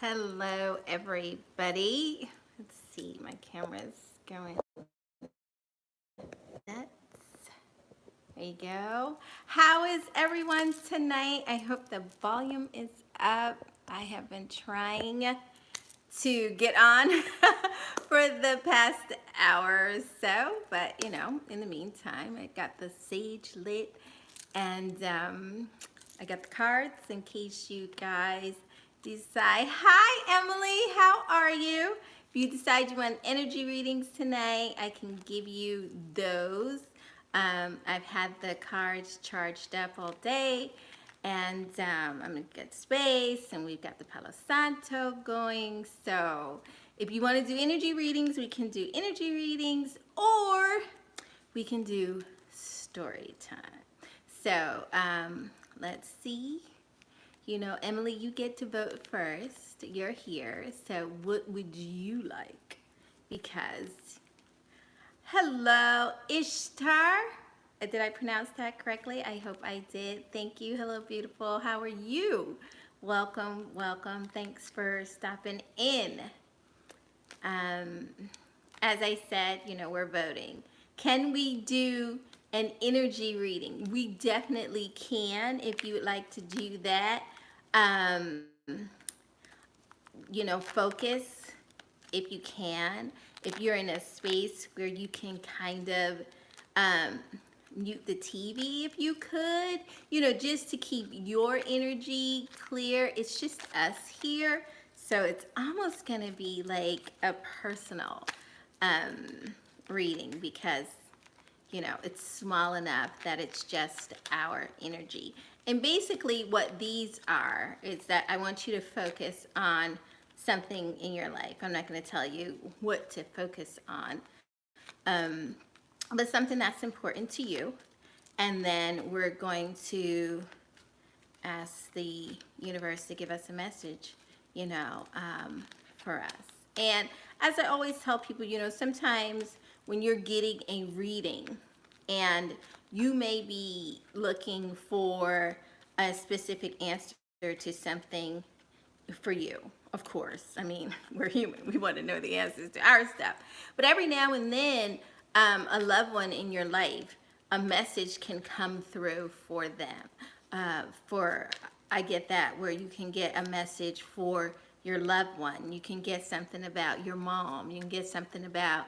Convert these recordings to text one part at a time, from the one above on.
Hello, everybody. Let's see, my camera's going nuts. There you go. How is everyone tonight? I hope the volume is up. I have been trying to get on for the past hour or so, but in the meantime, I got the sage lit and I got the cards in case you guys decide. Hi, Emily, how are you? If you decide you want energy readings tonight, I can give you those. I've had the cards charged up all day, and I'm in good space, and we've got the Palo Santo going. So if you want to do energy readings, we can do energy readings, or we can do story time. So let's see. Emily, you get to vote first. You're here. So what would you like? Because, hello, Ishtar. Did I pronounce that correctly? I hope I did. Thank you. Hello, beautiful. How are you? Welcome, welcome. Thanks for stopping in. As I said, we're voting. Can we do an energy reading? We definitely can if you would like to do that. Focus if you can. If you're in a space where you can kind of mute the TV if you could, just to keep your energy clear. It's just us here. So it's almost going to be like a personal reading because, it's small enough that it's just our energy. And basically what these are is that I want you to focus on something in your life. I'm not going to tell you what to focus on, but something that's important to you. And then we're going to ask the universe to give us a message, for us. And as I always tell people, sometimes when you're getting a reading and you may be looking for a specific answer to something for you, of course. I mean, we're human. We want to know the answers to our stuff. But every now and then, a loved one in your life, a message can come through for them. I get that, where you can get a message for your loved one. You can get something about your mom. You can get something about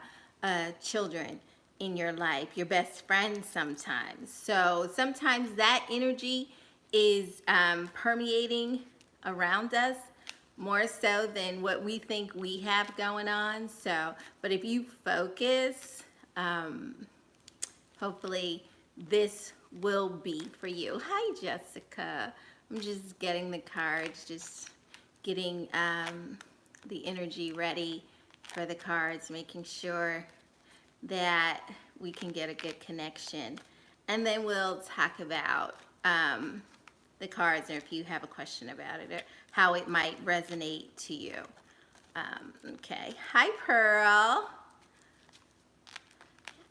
children in your life, your best friend sometimes. So sometimes that energy is permeating around us more so than what we think we have going on. So, but if you focus, hopefully this will be for you. Hi, Jessica. I'm just getting the cards, just getting the energy ready for the cards, making sure that we can get a good connection. And then we'll talk about the cards, or if you have a question about it, or how it might resonate to you. Okay. Hi, Pearl.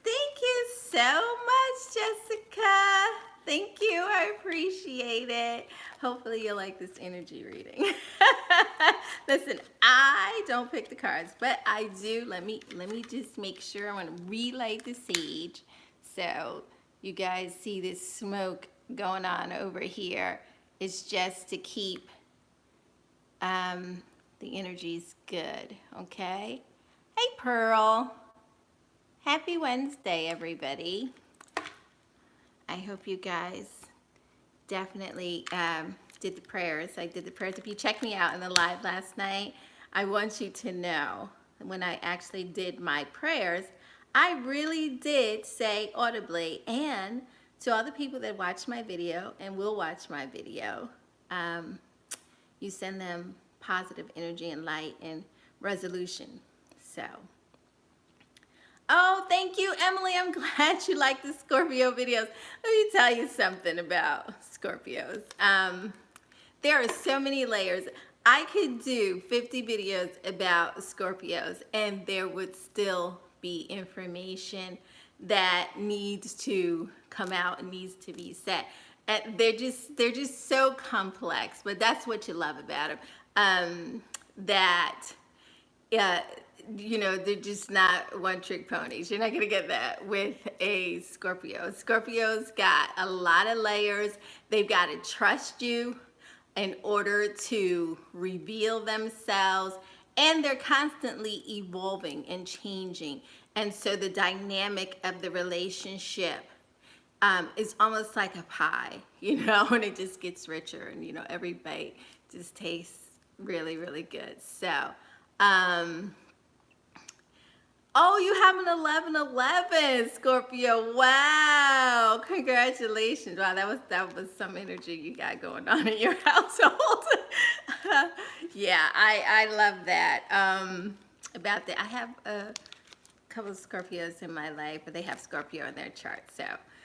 Thank you so much, Jessica. Thank you. I appreciate it. Hopefully you'll like this energy reading. Listen, I don't pick the cards, but I do. Let me just make sure. I want to relight the sage. So you guys see this smoke going on over here. It's just to keep the energies good, okay? Hey, Pearl. Happy Wednesday, everybody. I hope you guys definitely did the prayers. I did the prayers. If you checked me out in the live last night, I want you to know when I actually did my prayers, I really did say audibly, and to all the people that watch my video and will watch my video, you send them positive energy and light and resolution. So, oh, thank you, Emily. I'm glad you like the Scorpio videos. Let me tell you something about Scorpios. There are so many layers. I could do 50 videos about Scorpios, and there would still be information that needs to come out and needs to be said. And they're just so complex, but that's what you love about them. that, you know, they're just not one-trick ponies. You're not going to get that with a Scorpio. Scorpio's got a lot of layers. They've got to trust you in order to reveal themselves, and they're constantly evolving and changing. And so the dynamic of the relationship is almost like a pie, you know, and it just gets richer, and, you know, every bite just tastes really, really good. So, oh, you have an 1111, Scorpio. Wow. Congratulations. Wow, that was some energy you got going on in your household. Yeah, I love that. About that, I have a couple of Scorpios in my life, but they have Scorpio in their chart. So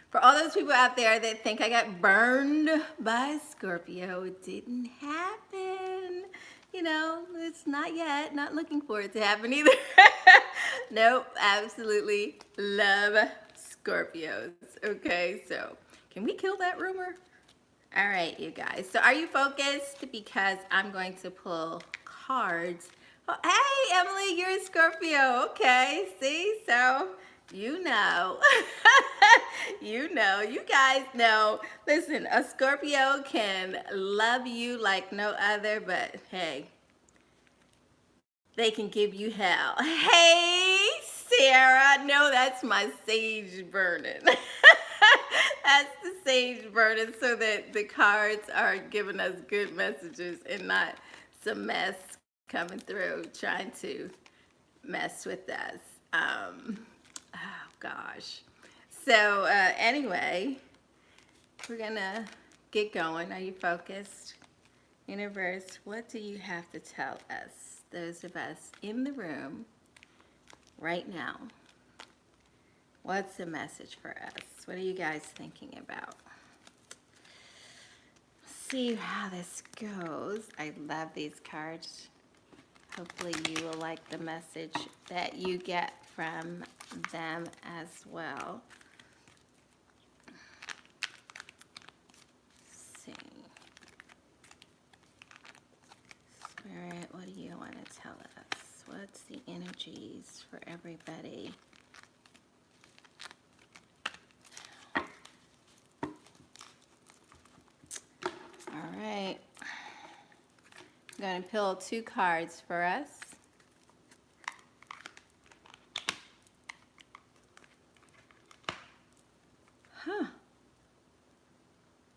for all those people out there that think I got burned by Scorpio, it didn't happen. You know, it's not yet. Not looking for it to happen either. Nope, absolutely love Scorpios. Okay, so can we kill that rumor? All right, you guys. So are you focused? Because I'm going to pull cards. Oh, hey, Emily, you're a Scorpio. Okay, see? So you know. You know. You guys know. Listen, a Scorpio can love you like no other, but hey, they can give you hell. Hey, Sarah. No, that's my sage burning. That's the sage burning, so that the cards are giving us good messages and not some mess coming through trying to mess with us. Oh, gosh. So, anyway, we're going to get going. Are you focused? Universe, what do you have to tell us, those of us in the room right now? What's the message for us? What are you guys thinking about? See how this goes. I love these cards. Hopefully you will like the message that you get from them as well. Let's see. Spirit, what do you want to tell us? What's the energies for everybody? All right. I'm going to pull 2 cards for us.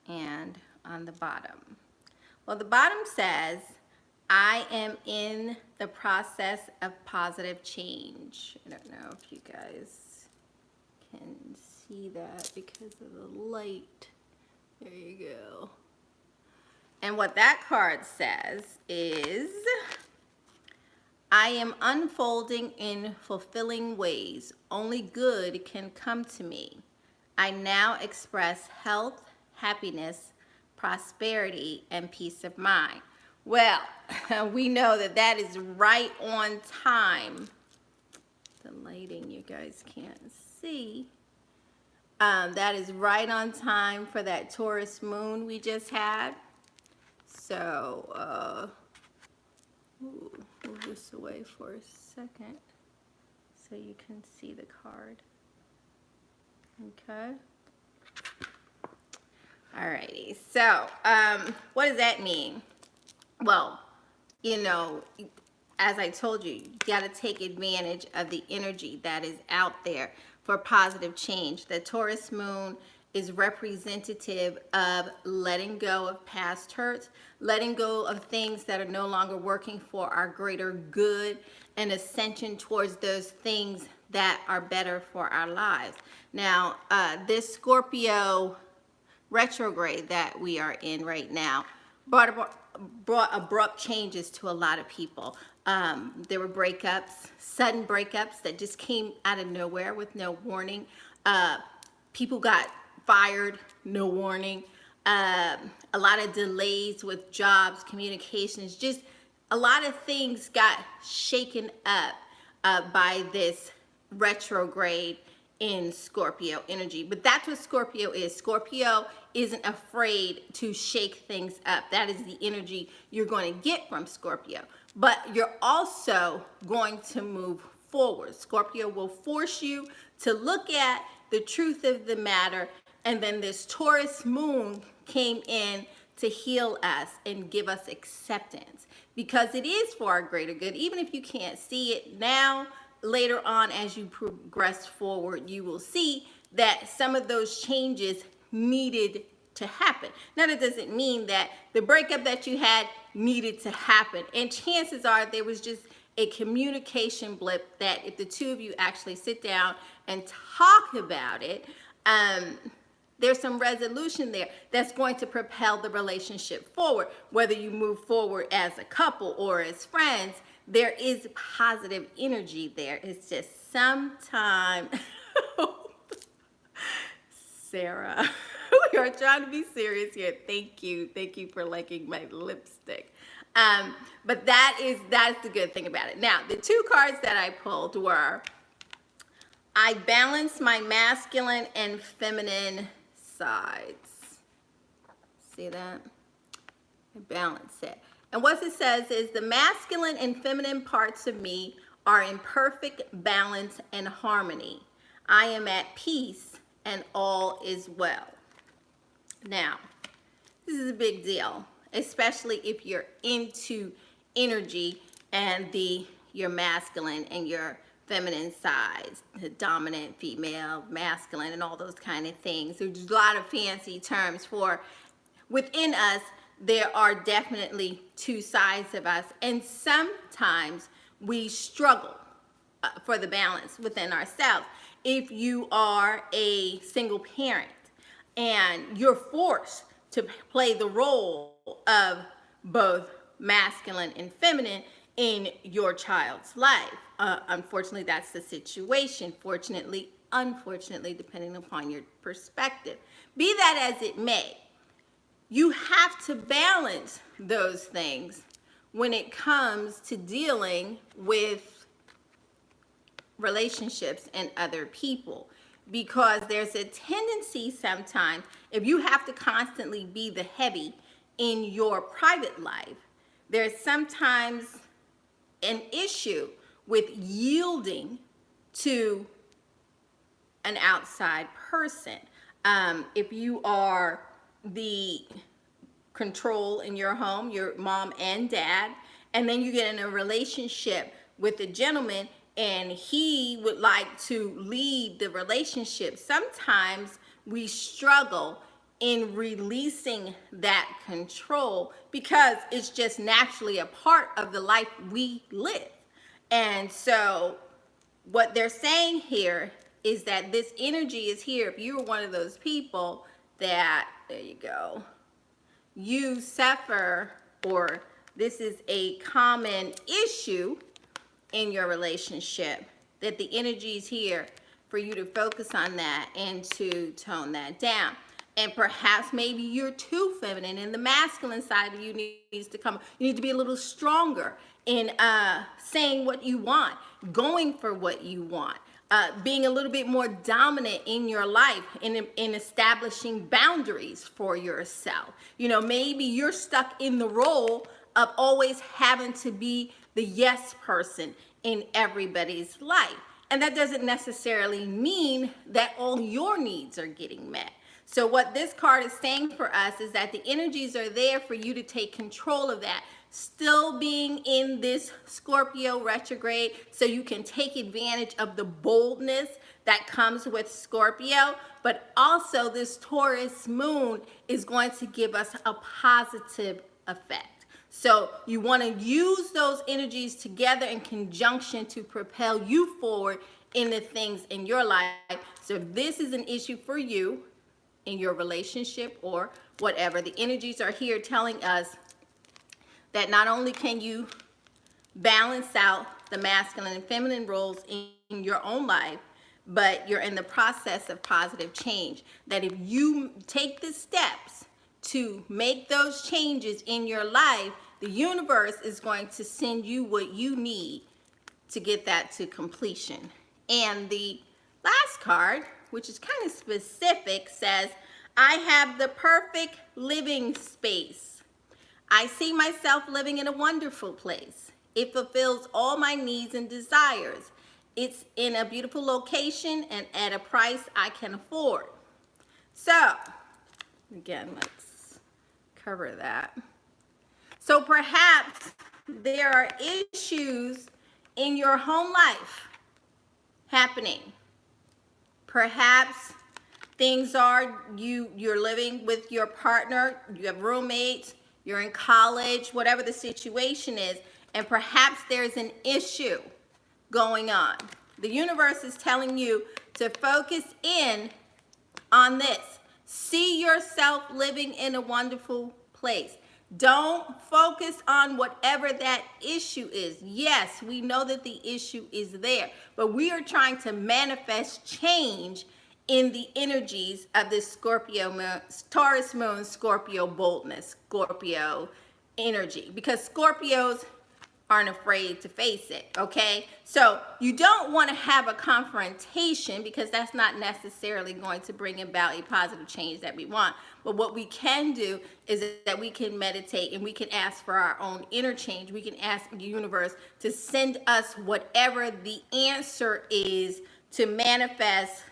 And on the bottom. Well, the bottom says, I am in the process of positive change. I don't know if you guys can see that because of the light. There you go. And what that card says is, I am unfolding in fulfilling ways. Only good can come to me. I now express health, happiness, prosperity, and peace of mind. Well, we know that that is right on time. The lighting you guys can't see. That is right on time for that Taurus moon we just had. So, move this away for a second so you can see the card. Okay. Alrighty. So, what does that mean? Well, you know, as I told you, you got to take advantage of the energy that is out there for positive change. The Taurus moon is representative of letting go of past hurts, letting go of things that are no longer working for our greater good, and ascension towards those things that are better for our lives. Now, this Scorpio retrograde that we are in right now brought abrupt changes to a lot of people. There were breakups, sudden breakups that just came out of nowhere with no warning. People got fired, no warning. A lot of delays with jobs, communications, just a lot of things got shaken up by this retrograde in Scorpio energy. But that's what Scorpio is. Scorpio isn't afraid to shake things up. That is the energy you're going to get from Scorpio. But you're also going to move forward. Scorpio will force you to look at the truth of the matter. And then this Taurus moon came in to heal us and give us acceptance, because it is for our greater good. Even if you can't see it now, later on as you progress forward, you will see that some of those changes needed to happen. Now, that doesn't mean that the breakup that you had needed to happen. And chances are there was just a communication blip that if the two of you actually sit down and talk about it, there's some resolution there that's going to propel the relationship forward. Whether you move forward as a couple or as friends, there is positive energy there. It's just sometimes, Sarah, we are trying to be serious here. Thank you for liking my lipstick. But that's the good thing about it. Now, the two cards that I pulled were, I balance my masculine and feminine sides. See that? I balance it. And what it says is, the masculine and feminine parts of me are in perfect balance and harmony. I am at peace and all is well. Now, this is a big deal, especially if you're into energy and your masculine and your feminine sides, the dominant, female, masculine, and all those kind of things. There's a lot of fancy terms for within us. There are definitely two sides of us, and sometimes we struggle for the balance within ourselves. If you are a single parent and you're forced to play the role of both masculine and feminine in your child's life, unfortunately, that's the situation. Fortunately, unfortunately, depending upon your perspective. Be that as it may, you have to balance those things when it comes to dealing with relationships and other people, because there's a tendency sometimes, if you have to constantly be the heavy in your private life, there's sometimes an issue with yielding to an outside person. If you are the control in your home, your mom and dad, and then you get in a relationship with a gentleman and he would like to lead the relationship, sometimes we struggle in releasing that control because it's just naturally a part of the life we live. And so what they're saying here is that this energy is here. If you're one of those people that, there you go, you suffer, or this is a common issue in your relationship, that the energy is here for you to focus on that and to tone that down. And perhaps maybe you're too feminine and the masculine side of you needs to come. You need to be a little stronger in saying what you want, going for what you want, being a little bit more dominant in your life, in establishing boundaries for yourself. You know, maybe you're stuck in the role of always having to be the yes person in everybody's life. And that doesn't necessarily mean that all your needs are getting met. So what this card is saying for us is that the energies are there for you to take control of that. Still being in this Scorpio retrograde, so you can take advantage of the boldness that comes with Scorpio, but also this Taurus moon is going to give us a positive effect. So you want to use those energies together in conjunction to propel you forward in the things in your life. So if this is an issue for you in your relationship or whatever, the energies are here telling us that not only can you balance out the masculine and feminine roles in your own life, but you're in the process of positive change. That if you take the steps to make those changes in your life, the universe is going to send you what you need to get that to completion. And the last card, which is kind of specific, says, I have the perfect living space. I see myself living in a wonderful place. It fulfills all my needs and desires. It's in a beautiful location and at a price I can afford. So, again, let's cover that. So perhaps there are issues in your home life happening. Perhaps things are you're living with your partner, you have roommates, you're in college, whatever the situation is, and perhaps there's an issue going on. The universe is telling you to focus in on this. See yourself living in a wonderful place. Don't focus on whatever that issue is. Yes, we know that the issue is there, but we are trying to manifest change in the energies of this Scorpio moon, Taurus moon, Scorpio boldness, Scorpio energy, because Scorpios aren't afraid to face it, okay? So you don't want to have a confrontation because that's not necessarily going to bring about a positive change that we want. But what we can do is that we can meditate and we can ask for our own inner change. We can ask the universe to send us whatever the answer is to manifest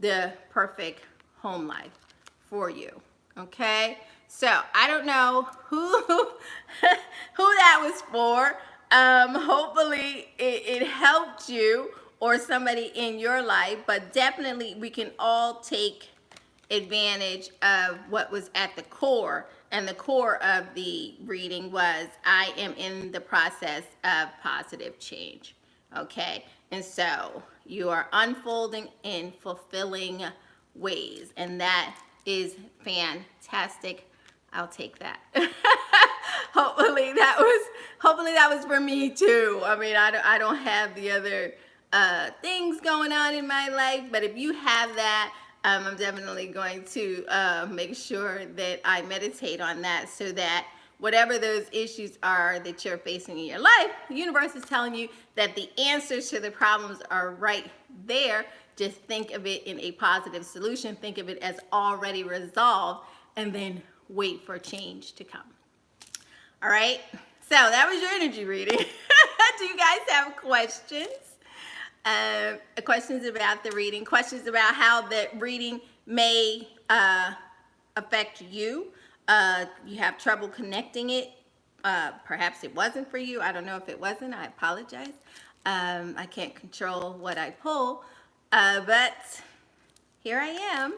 the perfect home life for you, okay? So I don't know who that was for. Hopefully it helped you or somebody in your life, but definitely we can all take advantage of what was at the core. And the core of the reading was, I am in the process of positive change. Okay, and so you are unfolding in fulfilling ways, and that is fantastic. I'll take that. hopefully that was for me too. I mean, I don't have the other things going on in my life, but if you have that, I'm definitely going to make sure that I meditate on that, so that whatever those issues are that you're facing in your life, the universe is telling you that the answers to the problems are right there. Just think of it in a positive solution. Think of it as already resolved, and then wait for change to come. All right, so that was your energy reading. Do you guys have questions? Questions about the reading, questions about how the reading may affect you. You have trouble connecting it. Perhaps it wasn't for you. I don't know if it wasn't. I apologize. I can't control what I pull. But here I am.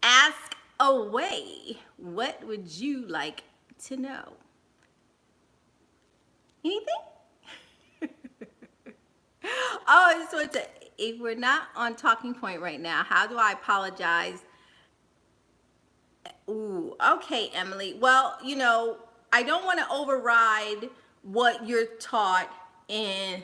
Ask away. What would you like to know? Anything? Oh, I just want to, if we're not on talking point right now, how do I apologize? Ooh, okay, Emily. Well, you know, I don't want to override what you're taught in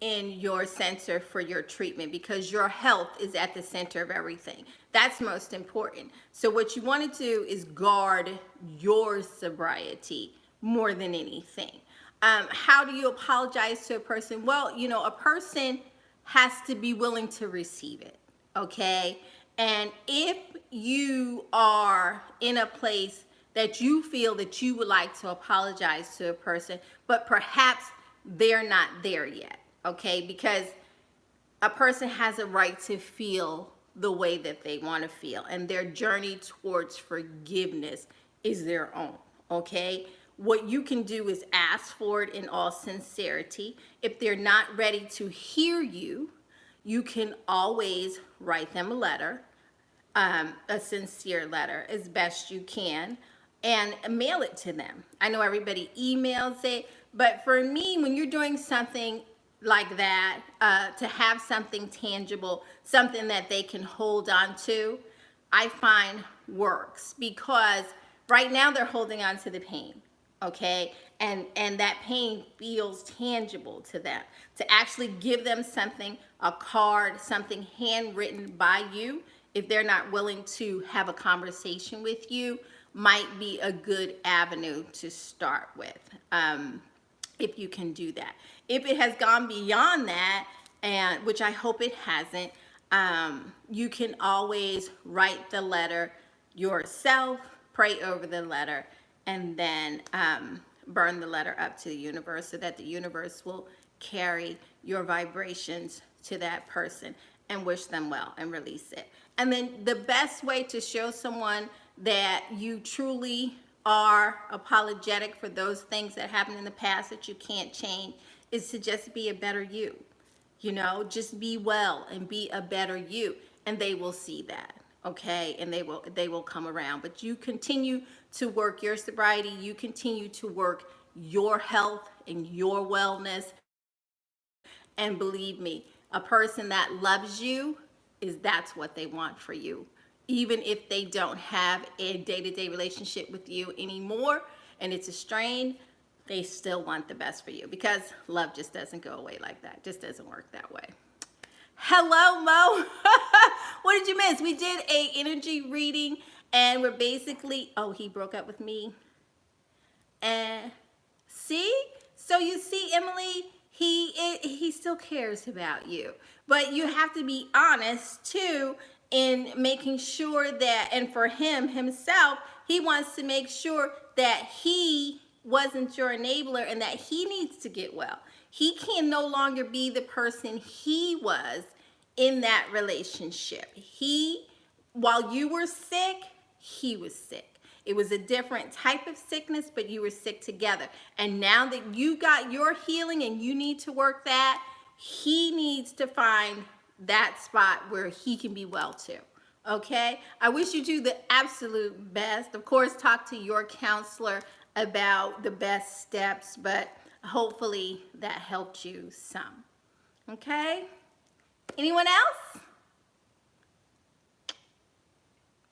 your center for your treatment, because your health is at the center of everything. That's most important. So what you want to do is guard your sobriety more than anything. How do you apologize to a person? Well, you know, a person has to be willing to receive it, okay? And if you are in a place that you feel that you would like to apologize to a person, but perhaps they're not there yet, okay? Because a person has a right to feel the way that they want to feel, and their journey towards forgiveness is their own, okay? What you can do is ask for it in all sincerity. If they're not ready to hear you, you can always write them a letter, a sincere letter as best you can, and mail it to them. I know everybody emails it, but for me, when you're doing something like that, to have something tangible, something that they can hold on to, I find works, because right now they're holding on to the pain, okay? And that pain feels tangible to them. To actually give them something, a card, something handwritten by you, if they're not willing to have a conversation with you, might be a good avenue to start with, if you can do that. If it has gone beyond that, and which I hope it hasn't, You can always write the letter yourself, pray over the letter, and then burn the letter up to the universe so that the universe will carry your vibrations to that person and wish them well and release it. And then the best way to show someone that you truly are apologetic for those things that happened in the past that you can't change is to just be a better you. You know, just be well and be a better you, and they will see that. Okay, and they will come around. But you continue to work your sobriety, you continue to work your health and your wellness. And believe me, a person that loves you that's what they want for you. Even if they don't have a day-to-day relationship with you anymore and it's a strain, they still want the best for you, because love just doesn't go away like that. It just doesn't work that way. Hello, Mo. What did you miss? We did a energy reading, and we're basically, oh, he broke up with me. And see? So you see, Emily, he still cares about you. But you have to be honest too in making sure that, and for him himself, he wants to make sure that he wasn't your enabler and that he needs to get well. He can no longer be the person he was in that relationship. While you were sick, he was sick. It was a different type of sickness, but you were sick together. And now that you got your healing and you need to work that, he needs to find that spot where he can be well too. Okay? I wish you do the absolute best. Of course, talk to your counselor about the best steps, but hopefully that helped you some. Okay? Anyone else?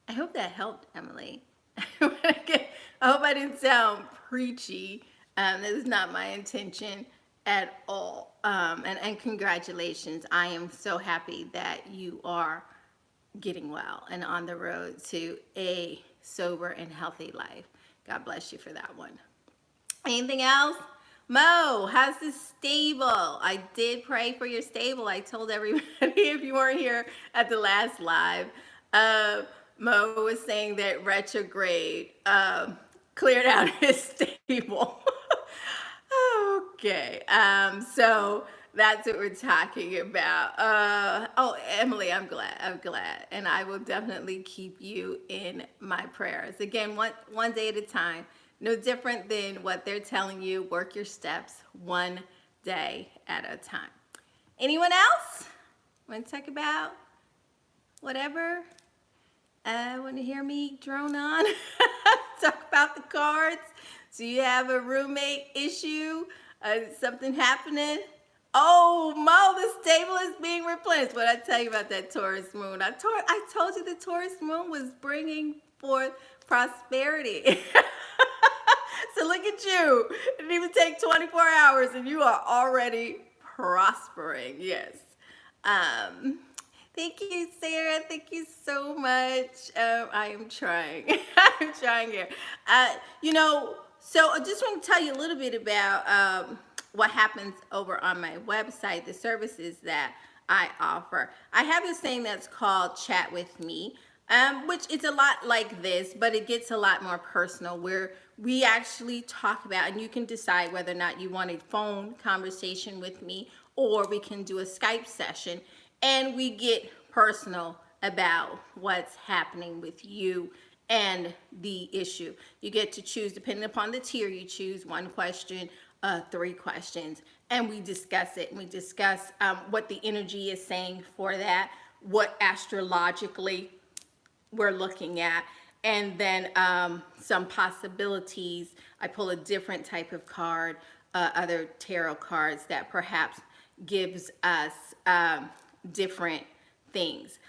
I hope that helped, Emily. I hope I didn't sound preachy. That is not my intention at all. And congratulations. I am so happy that you are getting well and on the road to a sober and healthy life. God bless you for that one. Anything else? Mo, how's the stable? I did pray for your stable. I told everybody if you weren't here at the last live. Mo was saying that retrograde cleared out his stable. Okay, so that's what we're talking about. Oh, Emily, I'm glad. And I will definitely keep you in my prayers. Again, one day at a time. No different than what they're telling you. Work your steps one day at a time. Anyone else want to talk about whatever? Want to hear me drone on? Talk about the cards. Do you have a roommate issue? Something happening? Oh, Mo, the stable is being replenished. What I tell you about that Taurus moon? I told you the Taurus moon was bringing forth prosperity. So look at you. It didn't even take 24 hours and you are already prospering. Yes. Thank you, Sarah. Thank you so much. I am trying. I'm trying here. So I just want to tell you a little bit about what happens over on my website, the services that I offer. I have this thing that's called Chat With Me, which is a lot like this, but it gets a lot more personal, where we actually talk about, and you can decide whether or not you want a phone conversation with me, or we can do a Skype session, and we get personal about what's happening with you and the issue. You get to choose, depending upon the tier you choose, 1 question, 3 questions, and we discuss it. We discuss what the energy is saying for that, what astrologically we're looking at, and then some possibilities. I pull a different type of card, other tarot cards that perhaps gives us different things.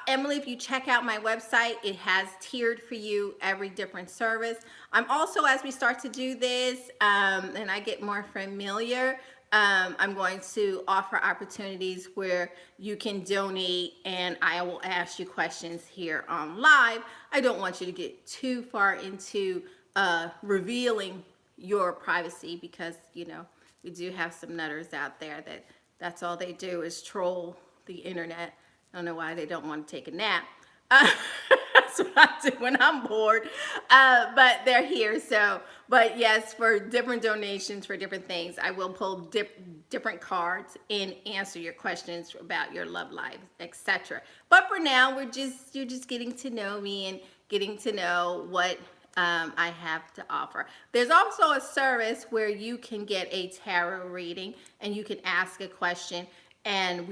Emily, if you check out my website, it has tiered for you every different service. I'm also, as we start to do this and I get more familiar, I'm going to offer opportunities where you can donate and I will ask you questions here on live. I don't want you to get too far into revealing your privacy, because, you know, we do have some nutters out there that's all they do is troll the internet I don't know why they don't want to take a nap. That's what I do when I'm bored. But they're here. So, but yes, for different donations for different things, I will pull different cards and answer your questions about your love life, etc. But for now, you're just getting to know me and getting to know what I have to offer. There's also a service where you can get a tarot reading and you can ask a question, and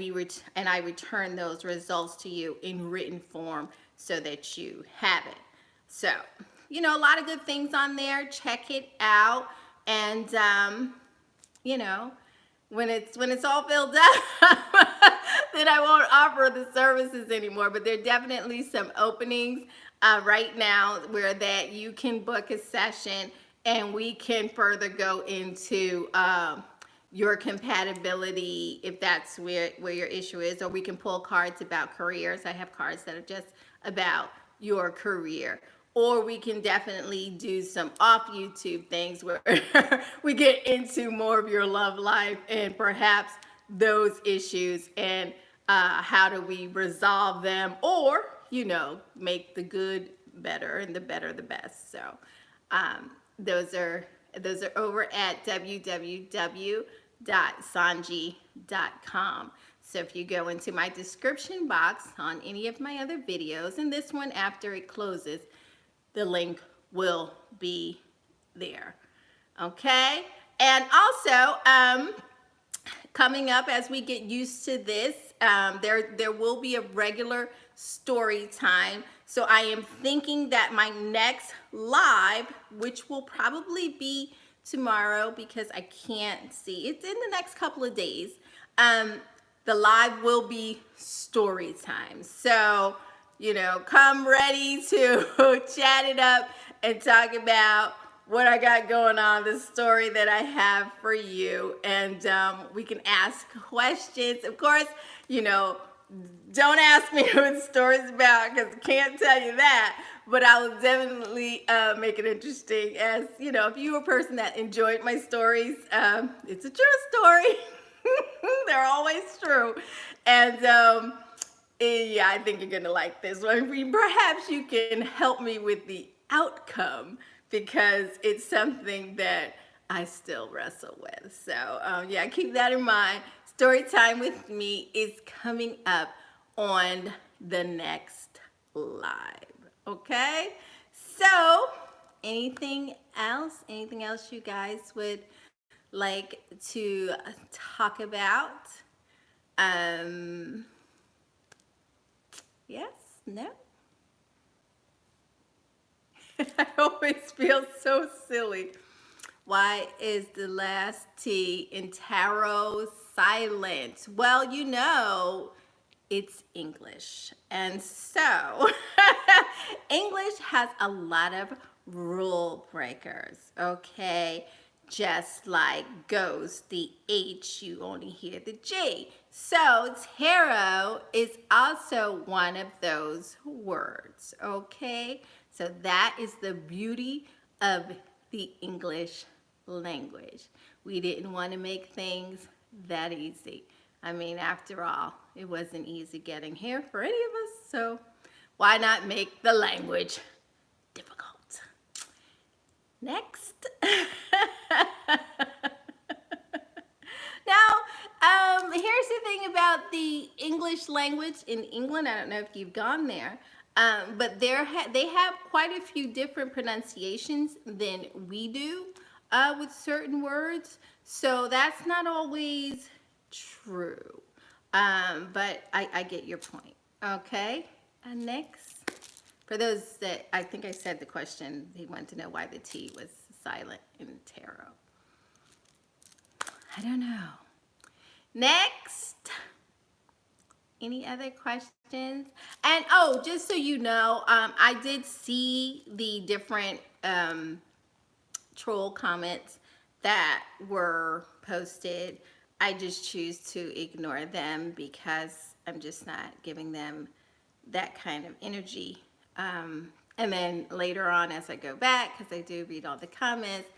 I return those results to you in written form so that you have it. So, a lot of good things on there. Check it out, and you know, when it's all filled up, then I won't offer the services anymore. But there are definitely some openings right now where that you can book a session, and we can further go into your compatibility if that's where your issue is, or we can pull cards about careers. I have cards that are just about your career. Or we can definitely do some off YouTube things where we get into more of your love life and perhaps those issues, and how do we resolve them, or make the good better and the better the best. So those are over at www.sanji.com. So if you go into my description box on any of my other videos, and this one after it closes, the link will be there. Okay? And also, coming up as we get used to this, there will be a regular story time. So I am thinking that my next live, which will probably be tomorrow because I can't see, it's in the next couple of days, the live will be story time. So, come ready to chat it up and talk about what I got going on, the story that I have for you. And we can ask questions. Of course, don't ask me what the story's about because I can't tell you that. But I will definitely make it interesting, as, if you're a person that enjoyed my stories, it's a true story. They're always true. And yeah, I think you're going to like this one. Perhaps you can help me with the outcome because it's something that I still wrestle with. So, yeah, keep that in mind. Story time with me is coming up on the next live. Okay? So, anything else? Anything else you guys would like to talk about? Yes? No? I always feel so silly. Why is the last T in tarot silent? Well, it's English. And so, English has a lot of rule breakers, okay? Just like ghost, the H, you only hear the G. So, tarot is also one of those words, okay? So, that is the beauty of the English language. We didn't want to make things that easy. I mean, after all, it wasn't easy getting here for any of us, so why not make the language difficult? Next. Now, here's the thing about the English language in England. I don't know if you've gone there, but they have quite a few different pronunciations than we do with certain words. So that's not always true. But I get your point. Okay. And next, for those that I think I said the question, he wanted to know why the T was silent in tarot. I don't know. Next. Any other questions? And just so you know, I did see the different troll comments that were posted. I just choose to ignore them because I'm just not giving them that kind of energy. And then later on, as I go back, because I do read all the comments,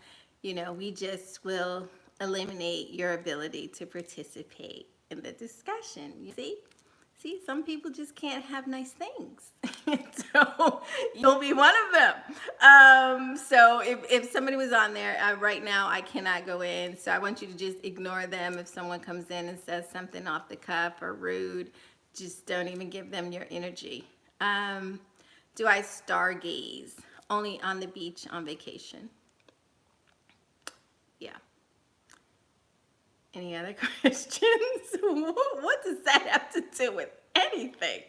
we just will eliminate your ability to participate in the discussion, you see? See, some people just can't have nice things. So you'll be one of them. So if somebody was on there, right now I cannot go in. So I want you to just ignore them. If someone comes in and says something off the cuff or rude, just don't even give them your energy. Do I stargaze? Only on the beach on vacation. Yeah. Any other questions? What does that have to do with anything?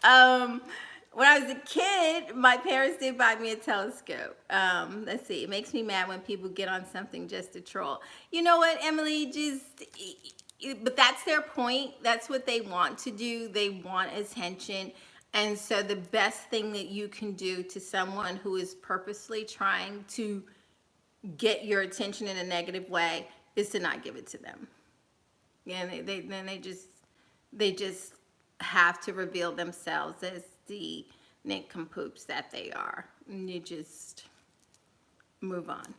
When I was a kid, my parents did buy me a telescope. Let's see, it makes me mad when people get on something just to troll. You know what, Emily? But that's their point. That's what they want to do. They want attention. And so the best thing that you can do to someone who is purposely trying to get your attention in a negative way is to not give it to them. Yeah, they just have to reveal themselves as the nincompoops that they are. And you just move on.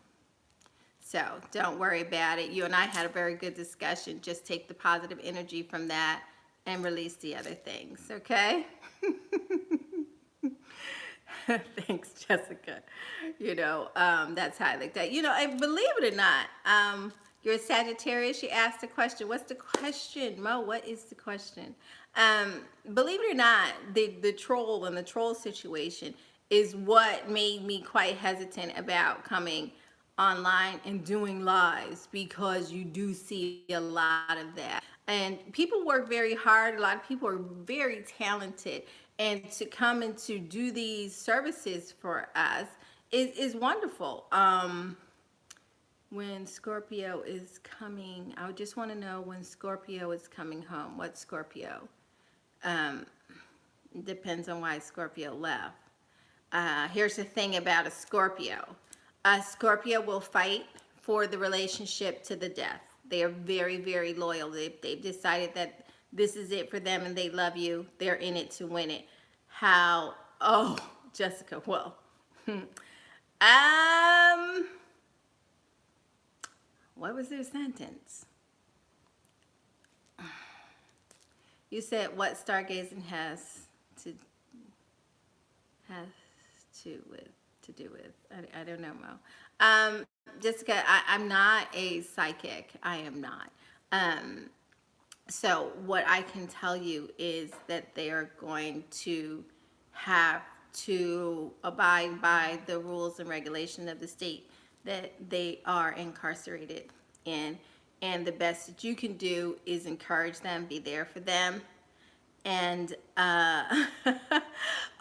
So don't worry about it. You and I had a very good discussion. Just take the positive energy from that and release the other things, okay? Thanks, Jessica. That's how I looked at it. And believe it or not, you're a Sagittarius. You asked a question. What's the question, Mo? What is the question? Believe it or not, the troll and the troll situation is what made me quite hesitant about coming online and doing lives, because you do see a lot of that. And people work very hard. A lot of people are very talented. And to come and to do these services for us is wonderful. When Scorpio is coming, I just want to know when Scorpio is coming home. What Scorpio? Depends on why Scorpio left. Here's the thing about a Scorpio. A Scorpio will fight for the relationship to the death. They are very, very loyal. They've decided that this is it for them and they love you. They're in it to win it. Oh, Jessica, well, what was their sentence? You said what stargazing has to do with. I don't know, Mo. Jessica, I'm not a psychic. I am not. So what I can tell you is that they are going to have to abide by the rules and regulations of the state that they are incarcerated in. And the best that you can do is encourage them, be there for them. And,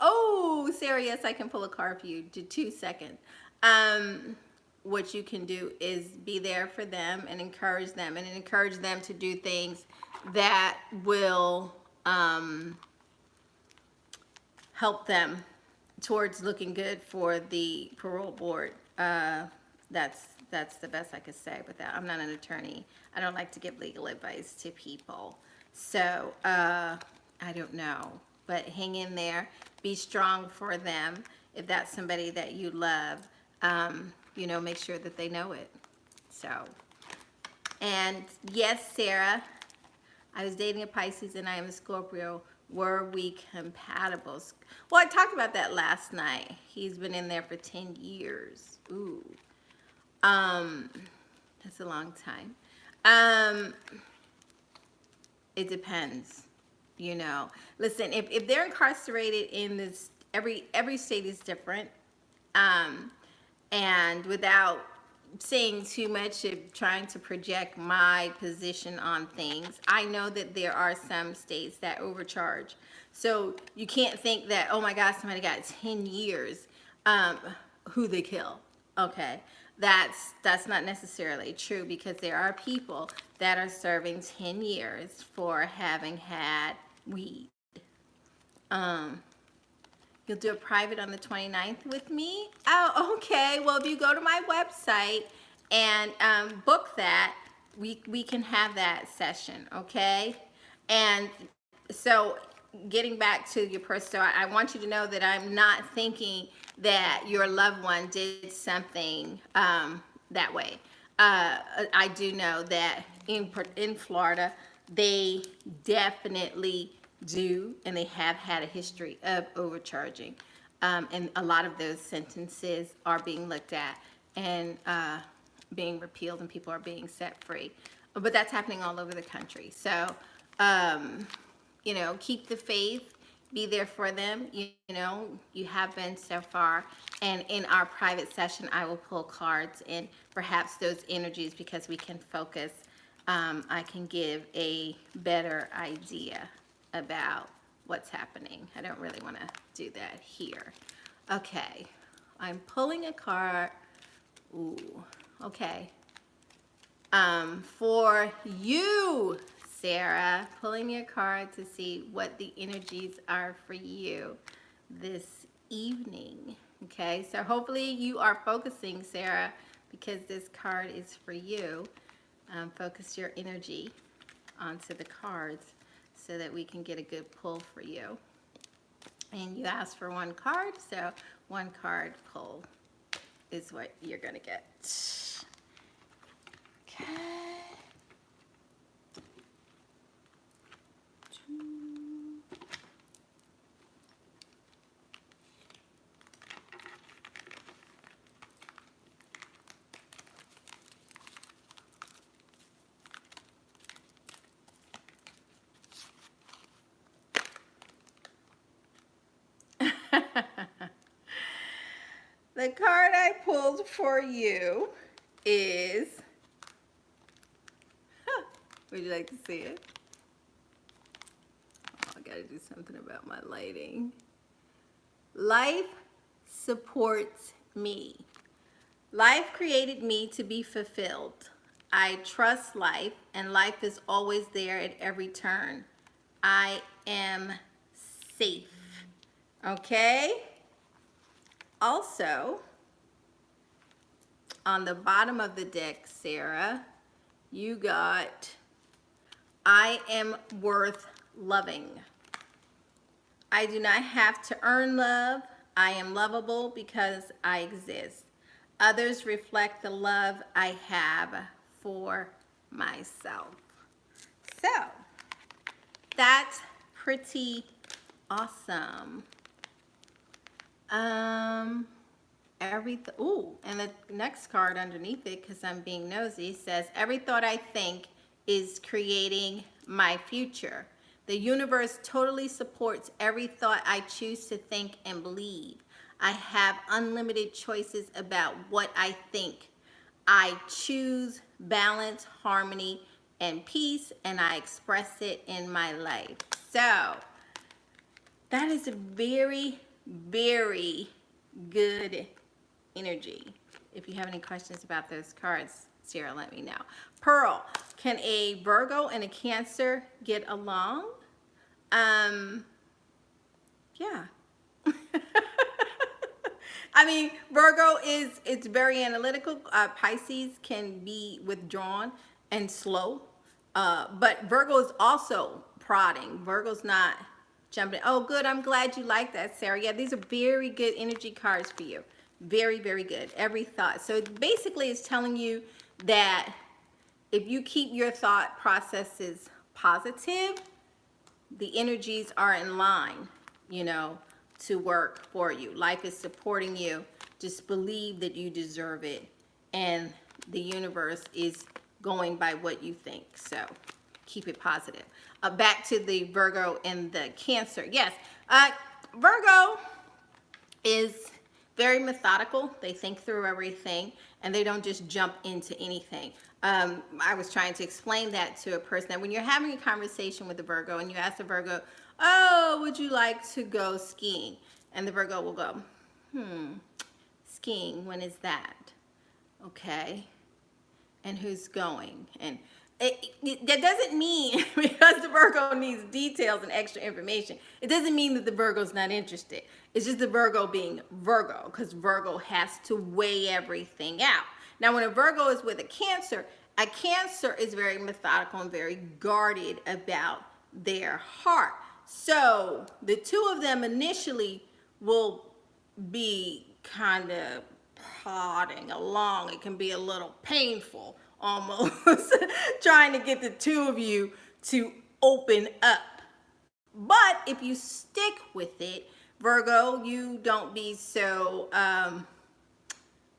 oh, Sarah, yes, I can pull a card for you. 2 seconds. What you can do is be there for them and encourage them to do things that will help them towards looking good for the parole board. That's the best I could say with that. I'm not an attorney. I don't like to give legal advice to people. So I don't know. But hang in there. Be strong for them. If that's somebody that you love, make sure that they know it. So, and yes, Sarah, I was dating a Pisces and I am a Scorpio. Were we compatible? Well, I talked about that last night. He's been in there for 10 years. Ooh. That's a long time. It depends, Listen, if they're incarcerated in this, every state is different. And without saying too much of trying to project my position on things, I know that there are some states that overcharge. So you can't think that, oh my gosh, somebody got 10 years, who they kill. Okay. That's not necessarily true, because there are people that are serving 10 years for having had weed. You'll do a private on the 29th with me? Oh, okay. Well, if you go to my website and book that, we can have that session, okay? And so getting back to your person, so I want you to know that I'm not thinking that your loved one did something that way. I do know that in Florida, they definitely do, and they have had a history of overcharging. And a lot of those sentences are being looked at and being repealed, and people are being set free. But that's happening all over the country. So, keep the faith, be there for them. You have been so far. And in our private session, I will pull cards and perhaps those energies, because we can focus. I can give a better idea about what's happening. I don't really want to do that here. Okay, I'm pulling a card. Ooh, okay. For you, Sarah, pulling your card to see what the energies are for you this evening. Okay, so hopefully you are focusing, Sarah, because this card is for you. Focus your energy onto the cards so that we can get a good pull for you. And you asked for one card, so one card pull is what you're going to get. Okay. The card I pulled for you is, would you like to see it? Oh, I gotta do something about my lighting. Life supports me. Life created me to be fulfilled. I trust life, and life is always there at every turn. I am safe. Okay? Also, on the bottom of the deck, Sarah, you got, I am worth loving. I do not have to earn love. I am lovable because I exist. Others reflect the love I have for myself. So, that's pretty awesome. Ooh, and the next card underneath it, because I'm being nosy, says, every thought I think is creating my future. The universe totally supports every thought I choose to think and believe. I have unlimited choices about what I think. I choose balance, harmony, and peace, and I express it in my life. So, that is a very, very good energy. If you have any questions about those cards, Sarah, let me know. Pearl, can a Virgo and a Cancer get along? Yeah. I mean, Virgo it's very analytical. Pisces can be withdrawn and slow. But Virgo is also prodding. Virgo's not jumping. Oh, good. I'm glad you like that, Sarah. Yeah, these are very good energy cards for you. Very, very good. Every thought. So basically it's telling you that if you keep your thought processes positive, the energies are in line, to work for you. Life is supporting you. Just believe that you deserve it. And the universe is going by what you think. So keep it positive. Back to the Virgo and the Cancer. Yes, Virgo is very methodical. They think through everything, and they don't just jump into anything. I was trying to explain that to a person. That when you're having a conversation with a Virgo and you ask the Virgo, oh, would you like to go skiing? And the Virgo will go, skiing, when is that? Okay. And who's going? And that doesn't mean, because the Virgo needs details and extra information, it doesn't mean that the Virgo's not interested. It's just the Virgo being Virgo, because Virgo has to weigh everything out. Now, when a Virgo is with a Cancer is very methodical and very guarded about their heart. So the two of them initially will be kind of plodding along. It can be a little painful, almost, trying to get the two of you to open up. But if you stick with it, Virgo, you don't be so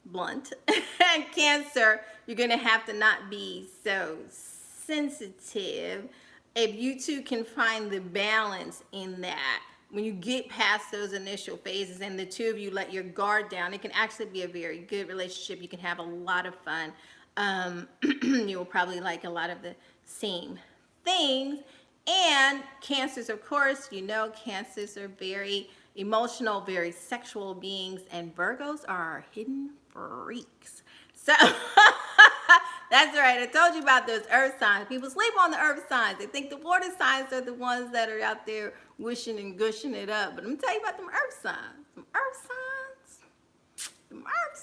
blunt. And Cancer, you're going to have to not be so sensitive. If you two can find the balance in that, when you get past those initial phases and the two of you let your guard down, it can actually be a very good relationship. You can have a lot of fun. You will probably like a lot of the same things. And Cancers, of course, you know, Cancers are very emotional, very sexual beings, and Virgos are hidden freaks. So that's right. I told you about those earth signs. People sleep on the earth signs. They think the water signs are the ones that are out there wishing and gushing it up. But I'm telling you about them earth signs. Them earth signs. Them earth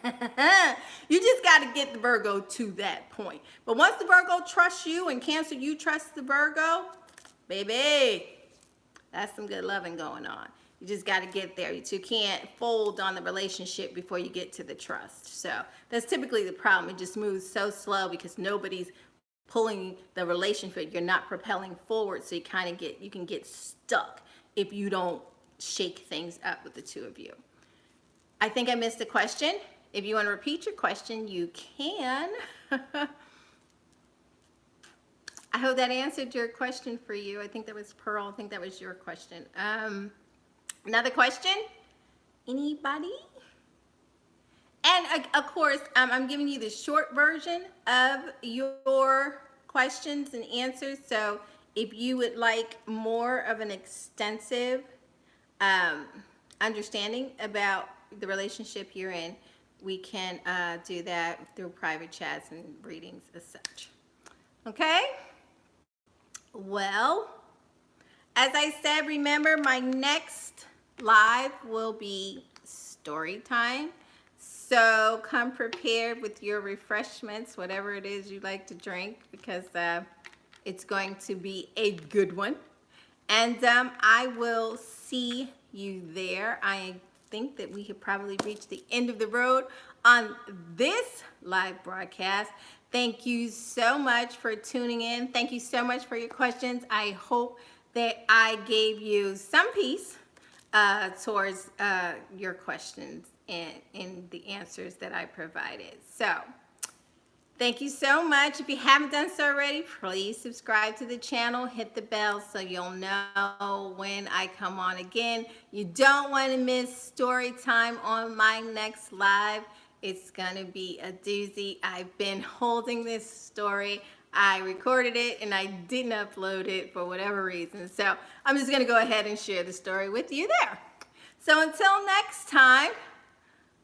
signs. You just got to get the Virgo to that point. But once the Virgo trusts you and Cancer, you trust the Virgo, baby, that's some good loving going on. You just got to get there. You two can't fold on the relationship before you get to the trust. So that's typically the problem. It just moves so slow because nobody's pulling the relationship. You're not propelling forward. So you can get stuck if you don't shake things up with the two of you. I think I missed a question. If you want to repeat your question, you can. I hope that answered your question for you. I think that was Pearl. I think that was your question. Another question? Anybody? And of course, I'm giving you the short version of your questions and answers. So if you would like more of an extensive understanding about the relationship you're in, we can do that through private chats and readings as such. Okay? Well, as I said, remember my next live will be story time. So come prepared with your refreshments, whatever it is you like to drink, because it's going to be a good one. And I will see you there. I think that we have probably reached the end of the road on this live broadcast. Thank you so much for tuning in. Thank you so much for your questions. I hope that I gave you some peace towards your questions and in the answers that I provided. So thank you so much. If you haven't done so already, please subscribe to the channel, hit the bell so you'll know when I come on again. You don't want to miss story time on my next live. It's going to be a doozy. I've been holding this story. I recorded it and I didn't upload it for whatever reason. So I'm just going to go ahead and share the story with you there. So until next time,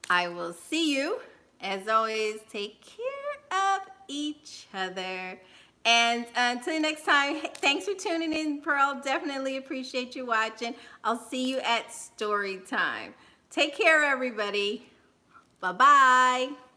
I will see you. As always, take care of each other. And until next time, thanks for tuning in, Pearl. Definitely appreciate you watching. I'll see you at story time. Take care, everybody. Bye-bye.